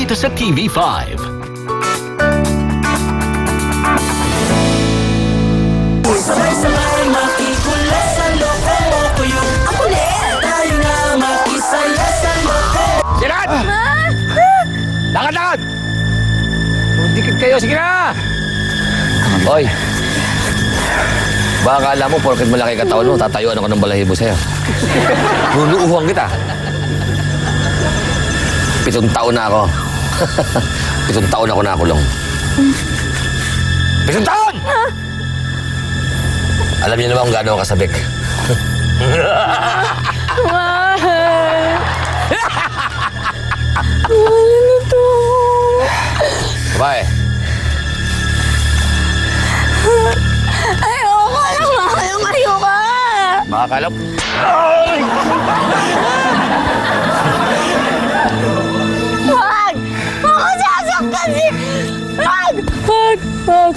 dito sa TV5. Sabay-sabay makikulas sa loko ko yung akulit. Tayo na makisaya sa loko. Sirat! Lakad! Dikit kayo, sige na! Hoy! Baka akala mo, porket malaki katawan mo, tatayuan ako ng balahibo sa'yo. Nunuuhuan kita. 7 taon na ako. 7 taon ako nakulong. 7 taon! Alam niyo naman kung gaano ako kasabik. Mahal! Mahal na to. Babae. Ayoko na, mahal. Ayoko. Baka akala mo... Wag! Huwag ko sasaktan si... Wag! Wag! Wag!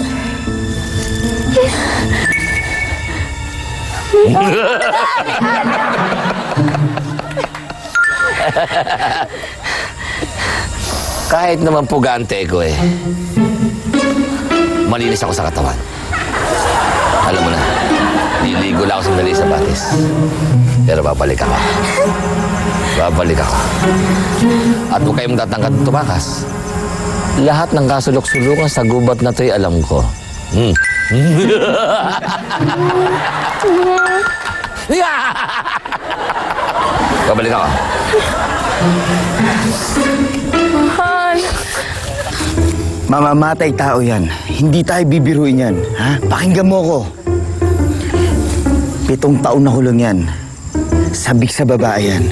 Kahit naman pugante ko malinis ako sa katawan. Alam mo na, liligo lang ako sandali sa batis. Pero babalik ako. Babalik ako. At huwag kayong tatangkat tumakas. Lahat ng kasulok-sulukan sa gubat na to'y alam ko. Babalik ako. Mahal! Mamamatay tao yan. Hindi tayo bibiruin yan. Ha? Pakinggan mo ko. 7 taon na kulong yan. Sabik sa babae yan.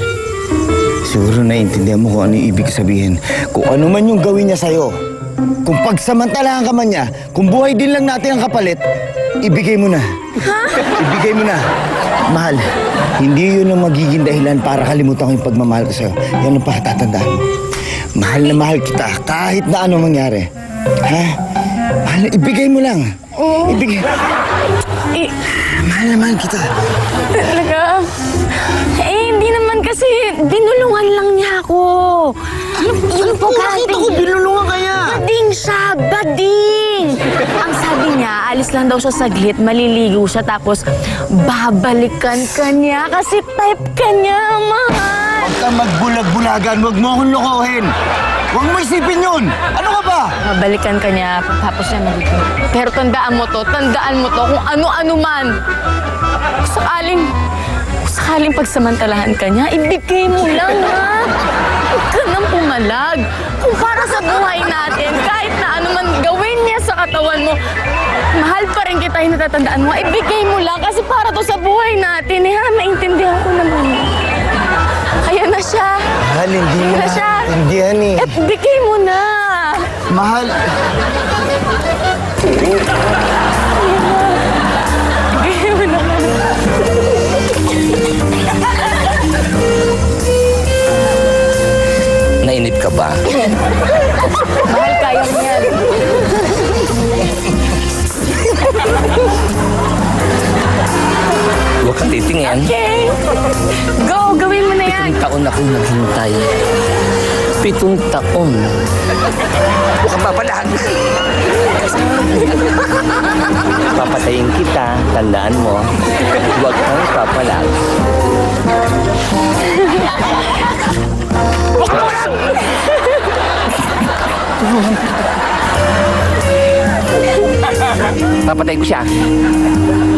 Siguro naiintindihan mo kung ano yung ibig sabihin. Kung ano man yung gawin niya sa'yo. Kung pagsamantalahan ka man niya, kung buhay din lang natin ang kapalit, ibigay mo na. Ha? Ibigay mo na. Mahal, hindi yun ang magiging dahilan para kalimutan ko yung pagmamahal ko sa'yo. Yan ang patatandaan mo. Mahal na mahal kita kahit na ano mangyari. Ha? Mahal na, ibigay mo lang. Ibigay. Mahal na mahal kita. Talaga? Hindi naman kasi binulungan lang niya ako. Yung Nakita ko, binulungan kaya. Bading siya, bading! Ang sabi niya, alis lang daw siya saglit, maliligo siya, tapos babalikan ka niya kasi type ka niya, mahal. Huwag kang magbulag-bulagan, huwag mo akong lokohin. Huwag mo isipin yun. Ano ka ba? Babalikan ka niya, tapos siya maliligo. Pero tandaan mo to, kung ano-ano man. Sakaling pagsamantalahan ka niya, ibigay mo lang, ha? Huwag ka nang pumalag. Kung para sa buhay natin, kahit na ano man gawin niya sa katawan mo, mahal pa rin kita, yung natatandaan mo, ibigay mo lang kasi para to sa buhay natin, ha? Maintindihan ko naman. Ayan na siya. Mahal, hindi mo na siya. Indihan eh. Eh, bigay mo na. Mahal. Bigay mo na. Nainip ka ba? Mahal, kaya niyan. Huwag kang titingin. Okay. Go, gawin mo na yan. 7 taon akong naghintay. 7 taon. Huwag kang papalag. Papatayin kita, tandaan mo. Huwag kang papalag. Huwag kang papalag! Papatayin ko siya.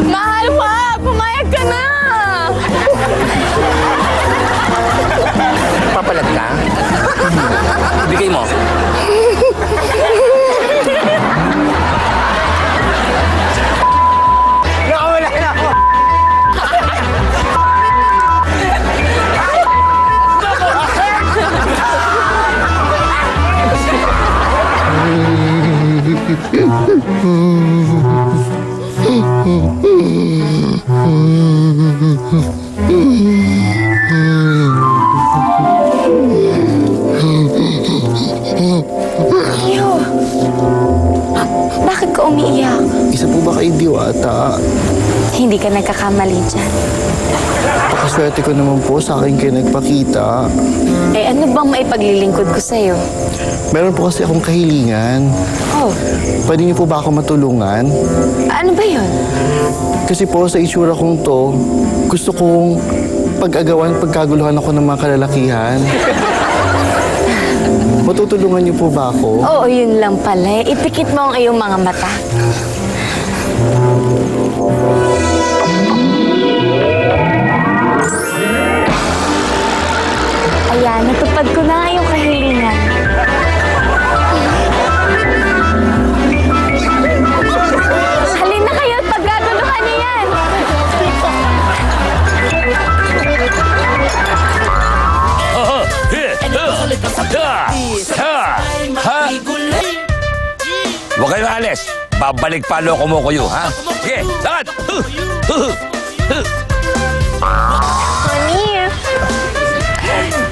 Mahal, wag! Pumayag ka na! Papalag ka? Ibigay mo. Nakawala na ako. Bakit ka umiiyak? Isa po ba kay Diwata? Hindi ka nagkakamali dyan. Pakaswerte ko naman po sa akin kayo nagpakita. Eh, ano bang maipaglilingkod ko sa'yo? Meron po kasi akong kahilingan. Oh, Pwede niyo po ba ako matulungan? ano ba yun? Kasi po sa itsura kong to, gusto kong pag-agawan, pagkaguluhan ako ng mga kalalakihan. Matutulungan niyo po ba ako? Oo, yun lang pala. Ipikit mo ang iyong mga mata. Ayan, natupad ko na nga yung kahilingan. Halin na kayo at pagkaguluhan niyo yan. Huwag kayo alis. Babalik pa loko mo kayo, ha? Sige, lakad! Honey,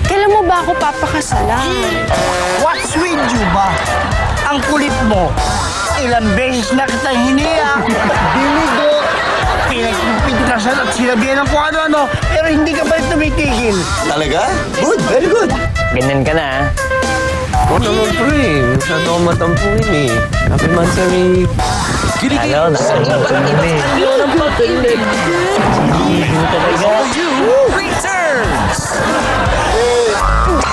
kailan mo ba ako papakasalan? What's with you ba? Ang kulit mo. Ilang beses na kita hiniya. Binigo. Pinagpintrasan at sinabihan ng kung ano-ano. Pero hindi ka ba tumitigil? Talaga? Good, very good. Ganyan ka na, ha? Oo naman, pre. Masyado akong matampuin, eh. Happy Mansari. Ayaw, nakalimutan mo na, eh.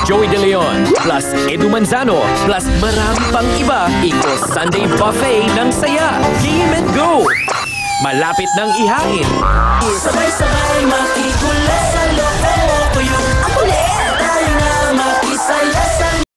Joey De Leon plus Edu Manzano plus marami pang iba. Iko Sunday Buffet ng saya. Game and go! Malapit ng ihain. Sabay-sabay makikulit sa loob